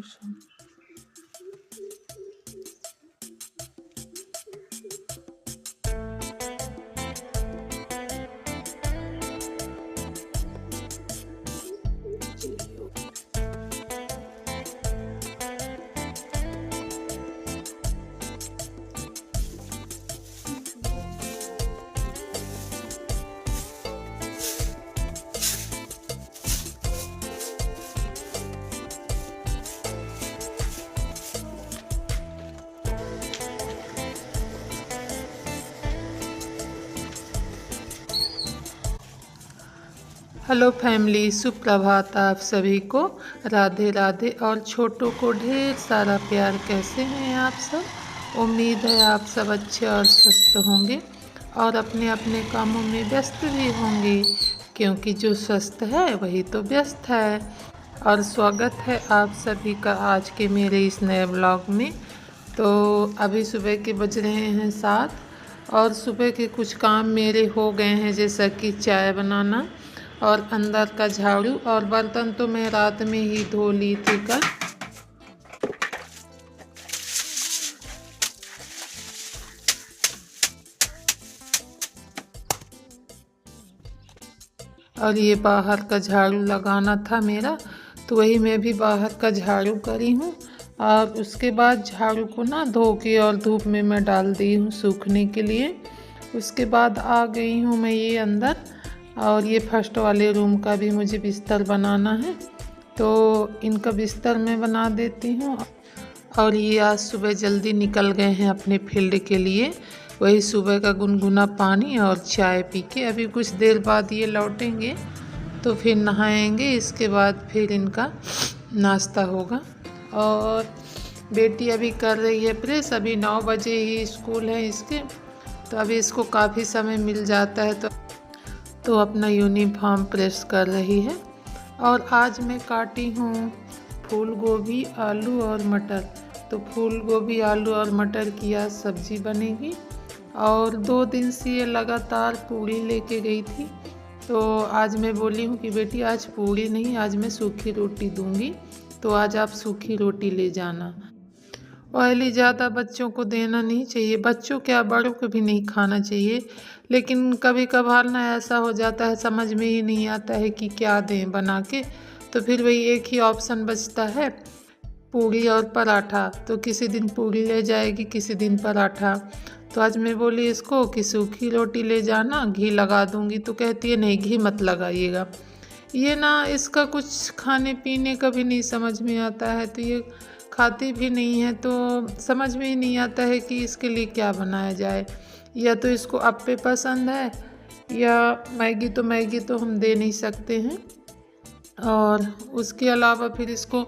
Solution. Hello family, सुप्रभात आप सभी को। राधे राधे और छोटों को ढेर सारा प्यार। कैसे हैं आप सब? उम्मीद है आप सब अच्छे और स्वस्थ होंगे और अपने अपने कामों में व्यस्त भी होंगे, क्योंकि जो स्वस्थ है वही तो व्यस्त है। और स्वागत है आप सभी का आज के मेरे इस नए ब्लॉग में। तो अभी सुबह के बज रहे हैं 7 और सुबह के कुछ काम मेरे हो गए हैं, जैसा कि चाय बनाना और अंदर का झाड़ू, और बर्तन तो मैं रात में ही धो ली थी कल। और ये बाहर का झाड़ू लगाना था मेरा, तो वही मैं भी बाहर का झाड़ू करी हूँ। और उसके बाद झाड़ू को ना धो के और धूप में मैं डाल दी हूँ सूखने के लिए। उसके बाद आ गई हूँ मैं ये अंदर, और ये फर्स्ट वाले रूम का भी मुझे बिस्तर बनाना है, तो इनका बिस्तर मैं बना देती हूँ। और ये आज सुबह जल्दी निकल गए हैं अपने फील्ड के लिए। वही सुबह का गुनगुना पानी और चाय पी के अभी कुछ देर बाद ये लौटेंगे, तो फिर नहाएंगे। इसके बाद फिर इनका नाश्ता होगा। और बेटी अभी कर रही है प्रेस। अभी 9 बजे ही स्कूल है इसके, तो अभी इसको काफ़ी समय मिल जाता है, तो अपना यूनिफॉर्म प्रेस कर रही है। और आज मैं काटी हूँ फूल गोभी, आलू और मटर। तो फूल गोभी, आलू और मटर की आज सब्जी बनेगी। और 2 दिन से ये लगातार पूड़ी लेके गई थी, तो आज मैं बोली हूँ कि बेटी आज पूड़ी नहीं, आज मैं सूखी रोटी दूँगी, तो आज आप सूखी रोटी ले जाना। ऑयली ज़्यादा बच्चों को देना नहीं चाहिए, बच्चों क्या बड़ों को भी नहीं खाना चाहिए। लेकिन कभी कभार ना ऐसा हो जाता है, समझ में ही नहीं आता है कि क्या दें बना के, तो फिर वही एक ही ऑप्शन बचता है, पूड़ी और पराठा। तो किसी दिन पूड़ी ले जाएगी, किसी दिन पराठा। तो आज मैं बोली इसको कि सूखी रोटी ले जाना, घी लगा दूंगी, तो कहती है नहीं घी मत लगाइएगा। ये ना इसका कुछ खाने पीने का भी नहीं समझ में आता है, तो ये खाती भी नहीं है, तो समझ में ही नहीं आता है कि इसके लिए क्या बनाया जाए। या तो इसको अप्पे पसंद है, या मैगी, तो मैगी तो हम दे नहीं सकते हैं। और उसके अलावा फिर इसको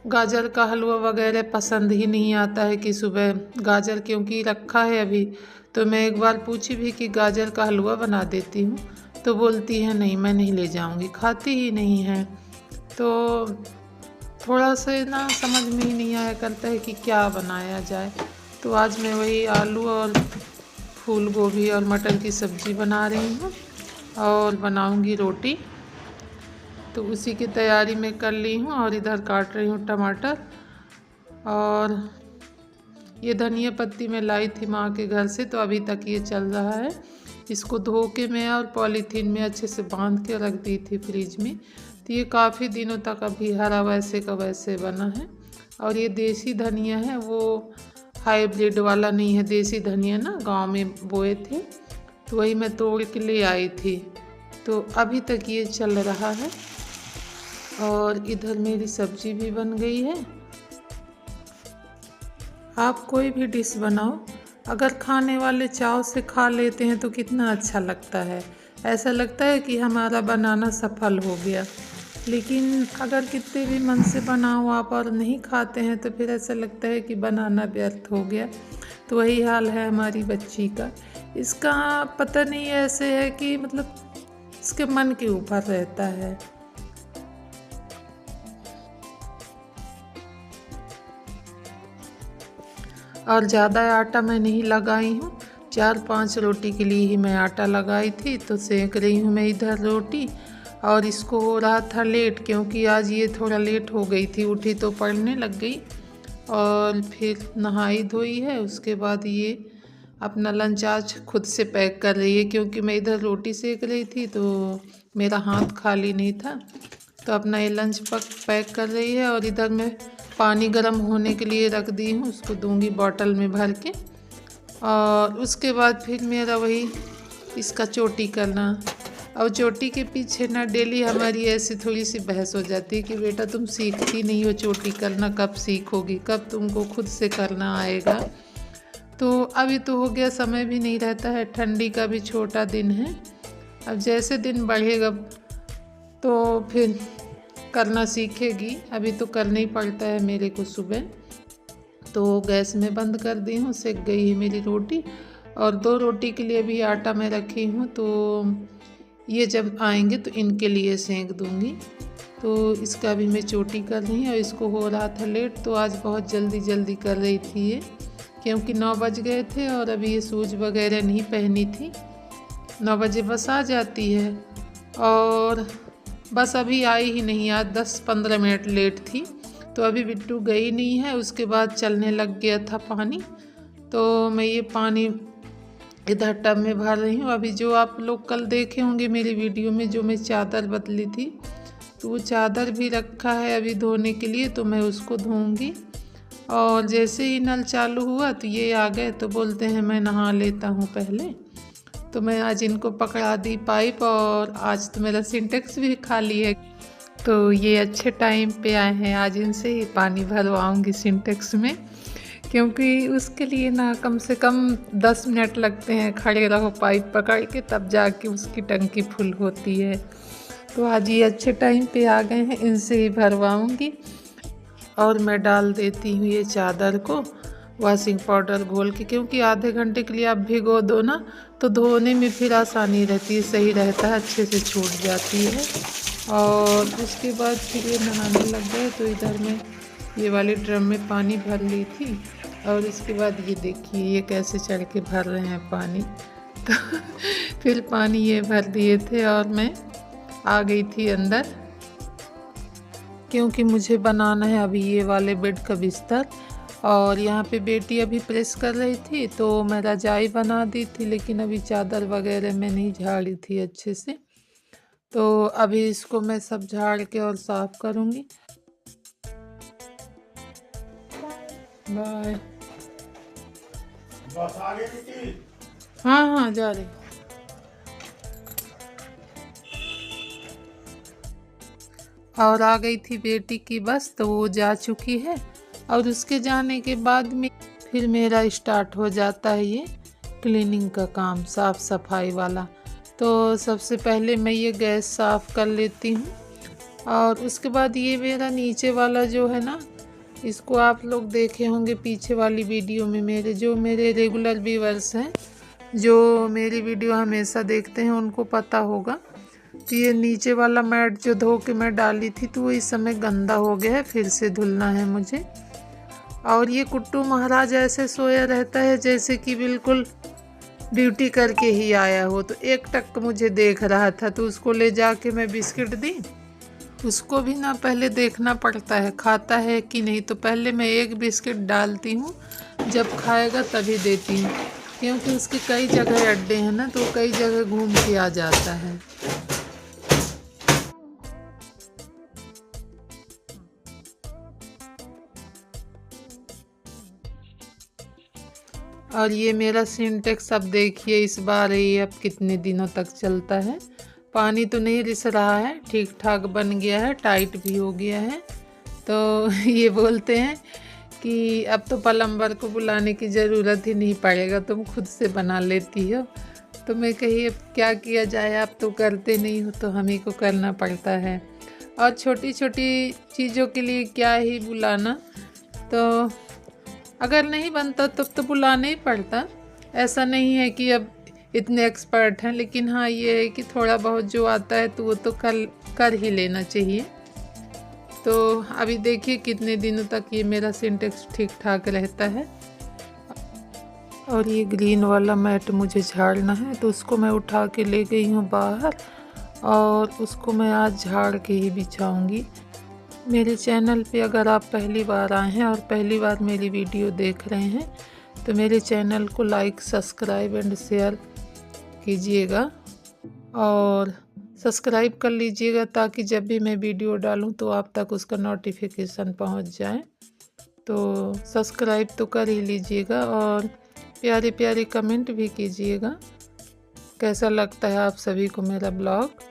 गाजर का हलवा वगैरह पसंद ही नहीं आता है कि सुबह गाजर क्योंकि रखा है अभी, तो मैं एक बार पूछी भी कि गाजर का हलवा बना देती हूँ, तो बोलती है नहीं मैं नहीं ले जाऊँगी, खाती ही नहीं है। तो थोड़ा सा ना समझ में ही नहीं आया करता है कि क्या बनाया जाए। तो आज मैं वही आलू और फूल गोभी और मटर की सब्ज़ी बना रही हूँ और बनाऊँगी रोटी, तो उसी की तैयारी मैं कर ली हूँ। और इधर काट रही हूँ टमाटर। और ये धनिया पत्ती मैं लाई थी माँ के घर से, तो अभी तक ये चल रहा है। इसको धो के मैं और पॉलीथीन में अच्छे से बांध के रख दी थी फ्रिज में, तो ये काफ़ी दिनों तक अभी हरा वैसे का वैसे बना है। और ये देसी धनिया है, वो हाइब्रिड वाला नहीं है। देसी धनिया ना गांव में बोए थे, तो वही मैं तोड़ के ले आई थी, तो अभी तक ये चल रहा है। और इधर मेरी सब्जी भी बन गई है। आप कोई भी डिश बनाओ, अगर खाने वाले चाव से खा लेते हैं तो कितना अच्छा लगता है। ऐसा लगता है कि हमारा बनाना सफल हो गया। लेकिन अगर कितने भी मन से बनाओ आप और नहीं खाते हैं, तो फिर ऐसा लगता है कि बनाना व्यर्थ हो गया। तो वही हाल है हमारी बच्ची का। इसका पता नहीं ऐसे है कि मतलब इसके मन के ऊपर रहता है। और ज़्यादा आटा मैं नहीं लगाई हूँ, 4-5 रोटी के लिए ही मैं आटा लगाई थी, तो सेक रही हूँ मैं इधर रोटी। और इसको हो रहा था लेट, क्योंकि आज ये थोड़ा लेट हो गई थी। उठी तो पढ़ने लग गई और फिर नहाई धोई है। उसके बाद ये अपना लंच आज खुद से पैक कर रही है, क्योंकि मैं इधर रोटी सेक रही थी तो मेरा हाथ खाली नहीं था। तो अपना ये लंच पैक कर रही है। और इधर मैं पानी गर्म होने के लिए रख दी हूँ, उसको दूंगी बॉटल में भर के। और उसके बाद फिर मेरा वही इसका चोटी करना। और चोटी के पीछे ना डेली हमारी ऐसी थोड़ी सी बहस हो जाती है कि बेटा तुम सीखती नहीं हो चोटी करना, कब सीखोगी, कब तुमको खुद से करना आएगा। तो अभी तो हो गया, समय भी नहीं रहता है, ठंडी का भी छोटा दिन है। अब जैसे दिन बढ़ेगा तो फिर करना सीखेगी। अभी तो करना ही पड़ता है मेरे को सुबह। तो गैस में बंद कर दी हूँ, सेक गई है मेरी रोटी। और 2 रोटी के लिए भी आटा मैं रखी हूँ, तो ये जब आएंगे तो इनके लिए सेंक दूँगी। तो इसका भी मैं चोटी कर रही हूँ। और इसको हो रहा था लेट, तो आज बहुत जल्दी कर रही थी ये, क्योंकि 9 बज गए थे और अभी ये शूज वगैरह नहीं पहनी थी। 9 बजे बस आ जाती है और बस अभी आई ही नहीं, आज 10-15 मिनट लेट थी। तो अभी बिट्टू गई नहीं है। उसके बाद चलने लग गया था पानी, तो मैं ये पानी इधर टब में भर रही हूँ। अभी जो आप लोग कल देखे होंगे मेरी वीडियो में, जो मैं चादर बदली थी, तो वो चादर भी रखा है अभी धोने के लिए, तो मैं उसको धोऊंगी। और जैसे ही नल चालू हुआ तो ये आ गए, तो बोलते हैं मैं नहा लेता हूँ पहले। तो मैं आज इनको पकड़ा दी पाइप, और आज तो मेरा सिंटेक्स भी खाली है। तो ये अच्छे टाइम पे आए हैं, आज इनसे ही पानी भरवाऊँगी सिंटेक्स में, क्योंकि उसके लिए ना कम से कम 10 मिनट लगते हैं, खड़े रहो पाइप पकड़ के, तब जाके उसकी टंकी फुल होती है। तो आज ये अच्छे टाइम पे आ गए हैं, इनसे ही भरवाऊँगी। और मैं डाल देती हूँ ये चादर को वॉशिंग पाउडर घोल के, क्योंकि आधे घंटे के लिए आप भिगो दो ना तो धोने में फिर आसानी रहती है, सही रहता है, अच्छे से छूट जाती है। और उसके बाद फिर ये नहाने लग गए। तो इधर मैं ये वाले ड्रम में पानी भर ली थी, और इसके बाद ये देखिए ये कैसे चढ़ के भर रहे हैं पानी। तो फिर पानी ये भर दिए थे और मैं आ गई थी अंदर, क्योंकि मुझे बनाना है अभी ये वाले बेड का बिस्तर। और यहाँ पे बेटी अभी प्रेस कर रही थी, तो मैं रजाई बना दी थी, लेकिन अभी चादर वगैरह मैं नहीं झाड़ी थी अच्छे से। तो अभी इसको मैं सब झाड़ के और साफ करूँगी। बाय। बस आ गई? हाँ जा रही। और आ गई थी बेटी की बस, तो वो जा चुकी है। और उसके जाने के बाद में फिर मेरा स्टार्ट हो जाता है ये क्लीनिंग का काम, साफ़ सफाई वाला। तो सबसे पहले मैं ये गैस साफ़ कर लेती हूँ। और उसके बाद ये मेरा नीचे वाला जो है ना, इसको आप लोग देखे होंगे पीछे वाली वीडियो में, मेरे रेगुलर व्यूअर्स हैं, जो मेरी वीडियो हमेशा देखते हैं, उनको पता होगा। तो ये नीचे वाला मैट जो धो के मैं डाली थी, तो वो इस समय गंदा हो गया है, फिर से धुलना है मुझे। और ये कुट्टू महाराज ऐसे सोया रहता है जैसे कि बिल्कुल ड्यूटी करके ही आया हो। तो एक टक मुझे देख रहा था, तो उसको ले जाके मैं बिस्किट दी। उसको भी ना पहले देखना पड़ता है खाता है कि नहीं, तो पहले मैं एक बिस्किट डालती हूँ, जब खाएगा तभी देती हूँ, क्योंकि उसके कई जगह अड्डे हैं ना, तो कई जगह घूम के आ जाता है। और ये मेरा सिंटेक्स अब देखिए इस बार ये अब कितने दिनों तक चलता है। पानी तो नहीं रिस रहा है, ठीक ठाक बन गया है, टाइट भी हो गया है। तो ये बोलते हैं कि अब तो प्लम्बर को बुलाने की ज़रूरत ही नहीं पड़ेगा, तुम खुद से बना लेती हो। तो मैं कही अब क्या किया जाए, आप तो करते नहीं हो, तो हम ही को करना पड़ता है। और छोटी छोटी चीज़ों के लिए क्या ही बुलाना, तो अगर नहीं बनता तब तो बुलाना ही पड़ता। ऐसा नहीं है कि अब इतने एक्सपर्ट हैं, लेकिन हाँ ये है कि थोड़ा बहुत जो आता है तो वो तो कर ही लेना चाहिए। तो अभी देखिए कितने दिनों तक ये मेरा सिंटेक्स ठीक ठाक रहता है। और ये ग्रीन वाला मैट मुझे झाड़ना है, तो उसको मैं उठा के ले गई हूँ बाहर। और उसको मैं आज झाड़ के ही बिछाऊंगी। मेरे चैनल पे अगर आप पहली बार आए हैं और पहली बार मेरी वीडियो देख रहे हैं तो मेरे चैनल को लाइक, सब्सक्राइब एंड शेयर कीजिएगा और सब्सक्राइब कर लीजिएगा ताकि जब भी मैं वीडियो डालूं तो आप तक उसका नोटिफिकेशन पहुंच जाए। तो सब्सक्राइब तो कर ही लीजिएगा और प्यारे प्यारे कमेंट भी कीजिएगा कैसा लगता है आप सभी को मेरा ब्लॉग।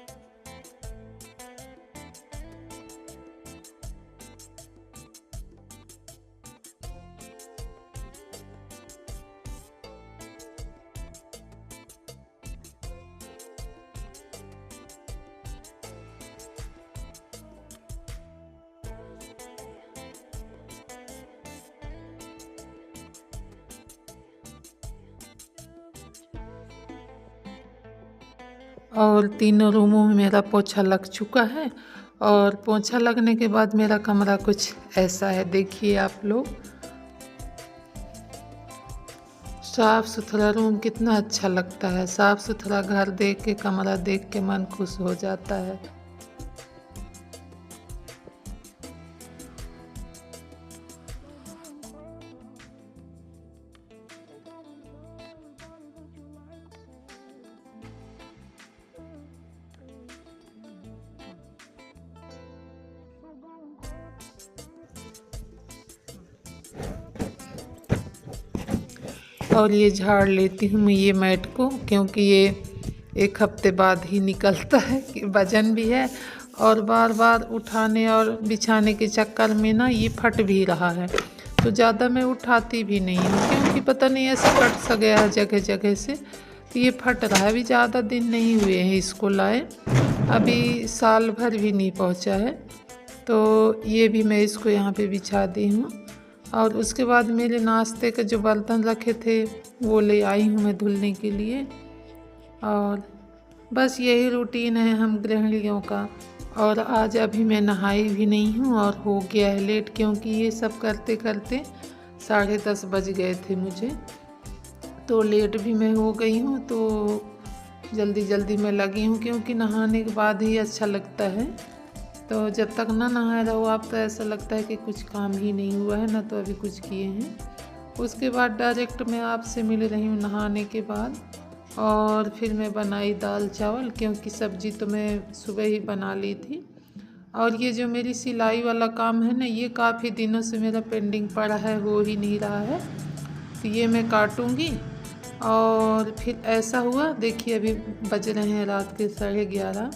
और तीनों रूमों में मेरा पोछा लग चुका है और पोछा लगने के बाद मेरा कमरा कुछ ऐसा है, देखिए आप लोग। साफ़ सुथरा रूम कितना अच्छा लगता है, साफ़ सुथरा घर देख के, कमरा देख के मन खुश हो जाता है। और ये झाड़ लेती हूँ मैं ये मैट को, क्योंकि ये एक हफ्ते बाद ही निकलता है, कि वजन भी है और बार बार उठाने और बिछाने के चक्कर में ना ये फट भी रहा है, तो ज़्यादा मैं उठाती भी नहीं हूँ क्योंकि पता नहीं ऐसे कट सा गया है जगह जगह से, तो ये फट रहा है। अभी ज़्यादा दिन नहीं हुए हैं इसको लाए, अभी साल भर भी नहीं पहुँचा है, तो ये भी मैं इसको यहाँ पे बिछा दी हूँ। और उसके बाद मेरे नाश्ते के जो बर्तन रखे थे वो ले आई हूँ मैं धुलने के लिए। और बस यही रूटीन है हम गृहिणियों का। और आज अभी मैं नहाई भी नहीं हूँ और हो गया है लेट, क्योंकि ये सब करते करते 10:30 बज गए थे मुझे, तो लेट भी मैं हो गई हूँ। तो जल्दी जल्दी मैं लगी हूँ क्योंकि नहाने के बाद ही अच्छा लगता है, तो जब तक ना नहाए रहो आप तो ऐसा लगता है कि कुछ काम ही नहीं हुआ है, ना तो अभी कुछ किए हैं। उसके बाद डायरेक्ट मैं आपसे मिल रही हूँ नहाने के बाद। और फिर मैं बनाई दाल चावल, क्योंकि सब्ज़ी तो मैं सुबह ही बना ली थी। और ये जो मेरी सिलाई वाला काम है ना, ये काफ़ी दिनों से मेरा पेंडिंग पड़ा है, हो ही नहीं रहा है, तो ये मैं काटूँगी। और फिर ऐसा हुआ, देखिए अभी बज रहे हैं रात के 11:30,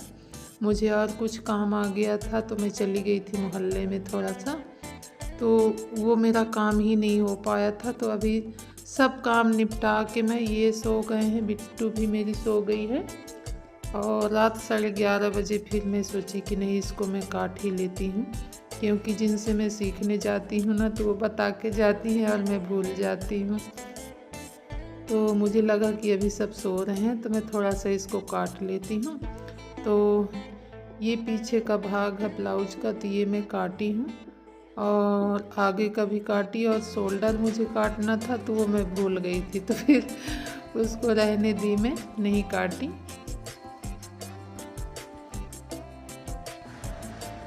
मुझे और कुछ काम आ गया था तो मैं चली गई थी मोहल्ले में थोड़ा सा, तो वो मेरा काम ही नहीं हो पाया था। तो अभी सब काम निपटा के मैं, ये सो गए हैं, बिट्टू भी मेरी सो गई है, और रात 11:30 बजे फिर मैं सोची कि नहीं इसको मैं काट ही लेती हूँ, क्योंकि जिनसे मैं सीखने जाती हूँ ना तो वो बता के जाती हैं और मैं भूल जाती हूँ। तो मुझे लगा कि अभी सब सो रहे हैं तो मैं थोड़ा सा इसको काट लेती हूँ। तो ये पीछे का भाग है ब्लाउज का, तो ये मैं काटी हूँ, और आगे का भी काटी, और शोल्डर मुझे काटना था तो वो मैं भूल गई थी, तो फिर उसको रहने दी, मैं नहीं काटी।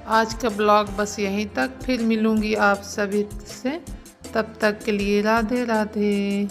आज का ब्लॉग बस यहीं तक, फिर मिलूँगी आप सभी से, तब तक के लिए राधे राधे।